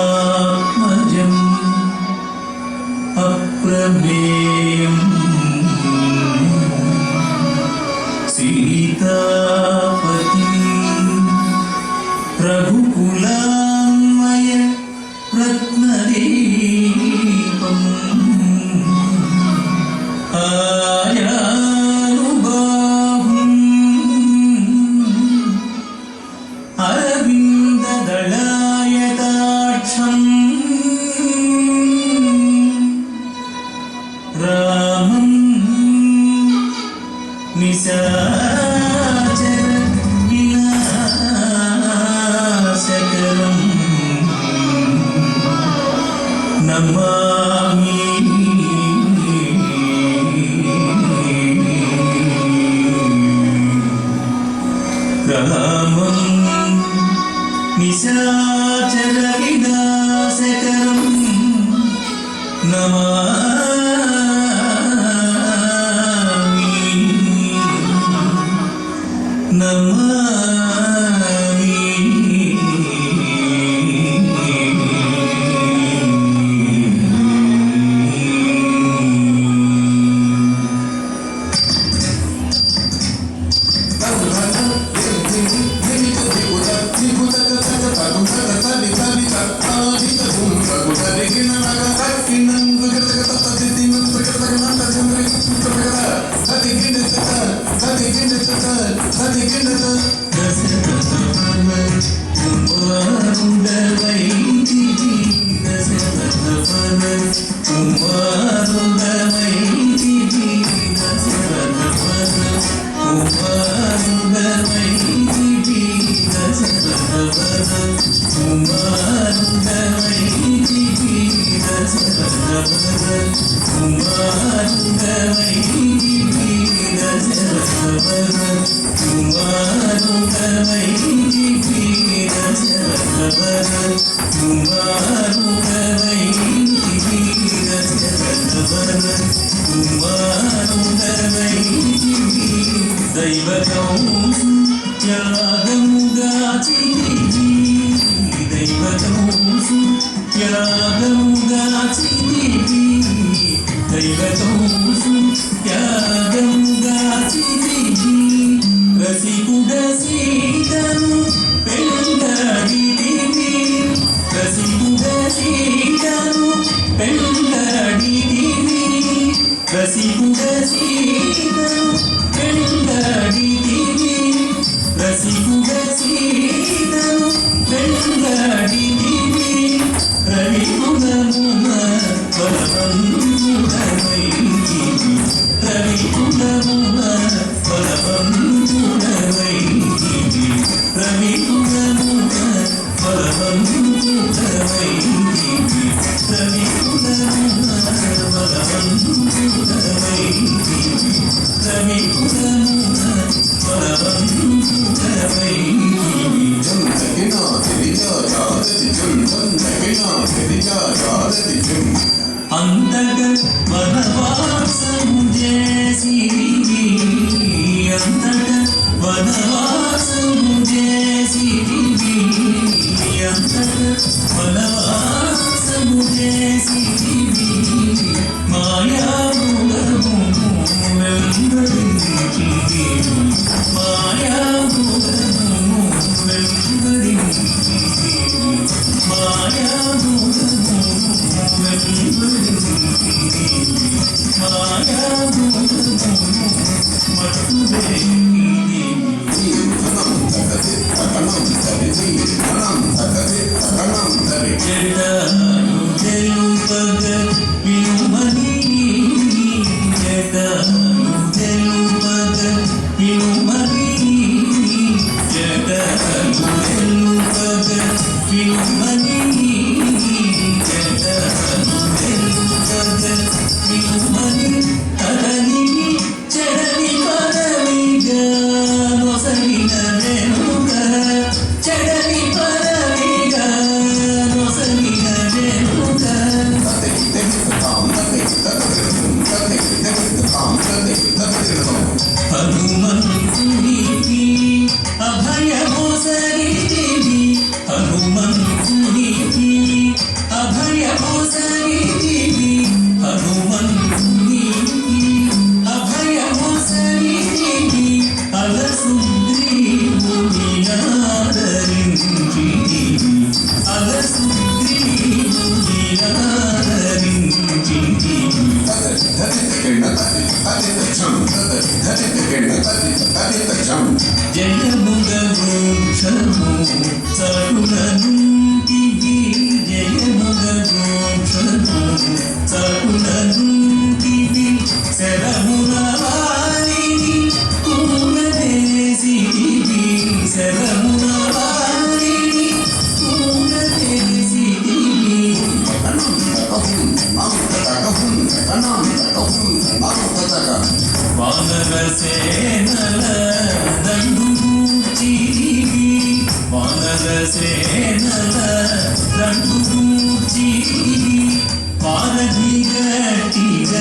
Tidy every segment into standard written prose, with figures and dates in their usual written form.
दशरथात्मजम् अप्रमेयम् सीतापतिम् रघुकुलान्वय रत्नदीपम् आयानुबाहुम् अरविन्ददलायताक्षम् रामं निशाचर विनाशकरम् नमामि रामं निशाचर विनाशकरम् Jeta, you tell you, but you money. ఘోషము సకులనుంటివి జయముగ ఘోషము సకులనుంటివి శరముల వారిని కూలదేశివి శరముల వారిని కూలదేశివి వానర సేనల దండుగూర్చివి వానర సేనల దండుగూర్చివి వారధి గట్టిగ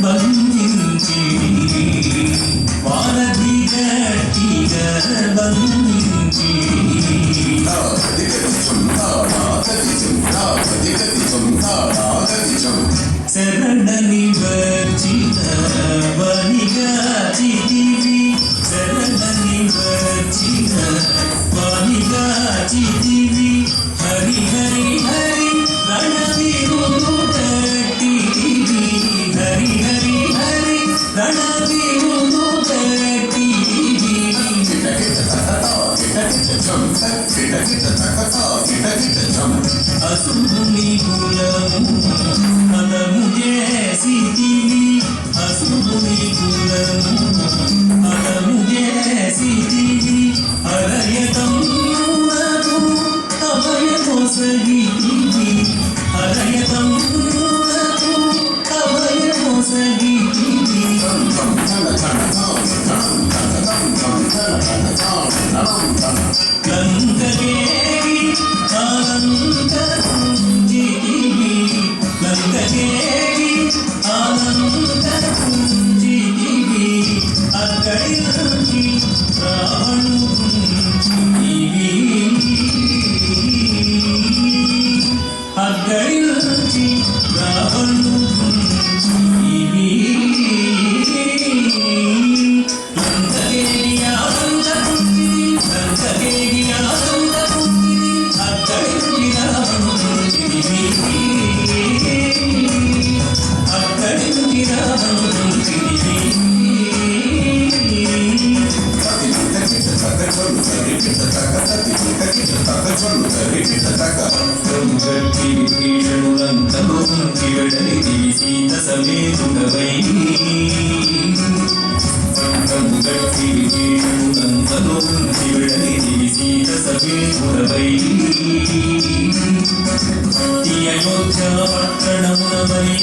బంధించివి వారధి గట్టిగ బంధించివి శరణని వచ్చిన వనిగాచితివి శరణని వచ్చిన వనిగాచితివి హరి హరి హరి రణవిరుదు కట్టివి హరి హరి హరి రణవిరుదు కట్టివి అసురుని కులము మదము చేసితివి అసురుని కులము మదము చేసితివి హరయతమునకు అభయమొసగితివి హరయతమునకు అభయమొసగితివి లంకకేగి ఆనందపుంజితివి లంకకేగి ఆనందపుంజితివి అక్కడి నుంచి రావణుంజితివి అక్కడి నుంచి రావణుంజితివి లంకకేగి ఆనందపుంజితివి లంకకేగి ఆనందపుంజితివి అక్కడి నుంచి రావణుంజితివి అక్కడి నుంచి రావణుంజితివి భీషణులంతలో వెడలిదివి సీత సమేతుడవై గట్టి భీషణులంతలో వెడలిదివి సీత సమేతుడవై అయోధ్య పట్టణమున మరి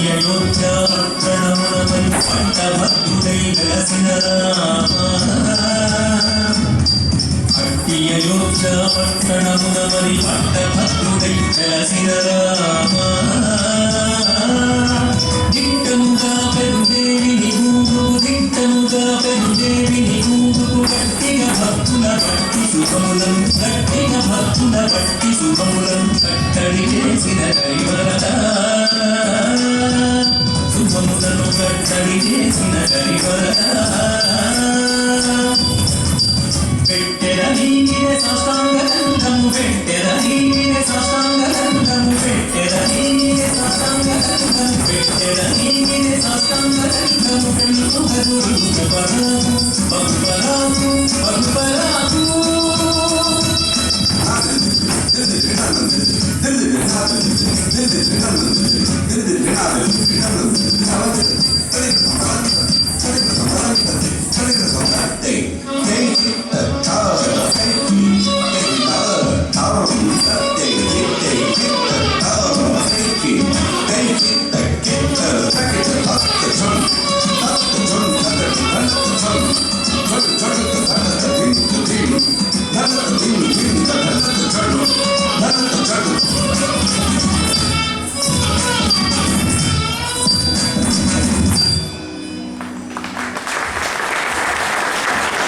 అయోధ్య పట్టణమున మరి పట్టభద్రుడై వెలసిన అయోధ్య పట్టణమున మరి పట్టభద్రుడై వెలసిన దిట్టముగా పెరుదేవిని గూడు దిట్టముగా పెరుదేవిని గూడు గట్టిగా భక్తుల భక్తి శుభములను గట్టిగా భక్తుల భక్తి శుభములను కట్టడి చేసిన కరివరద శుభములను కట్టడి చేసిన కరివరద పెట్టెరనీగిన సాష్టాంగదండము పెట్టెరనీగిన సాష్టాంగదండము పెట్టెరనీగిన సాష్టాంగదండము పెట్టెరనీగిన సాష్టాంగదండము పెన్ను గదురు బహుపరాకు బహుపరాకు బహుపరాకు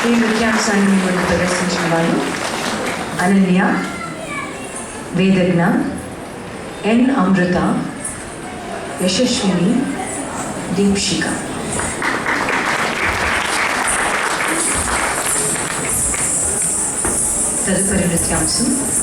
ఈ నృత్యాంశాన్ని మనం ప్రదర్శించిన వారు అనన్య, వేదజ్ఞ, ఎన్ అమృత, యశస్విని, దీప్షిక. తదుపరి నృత్యాంశం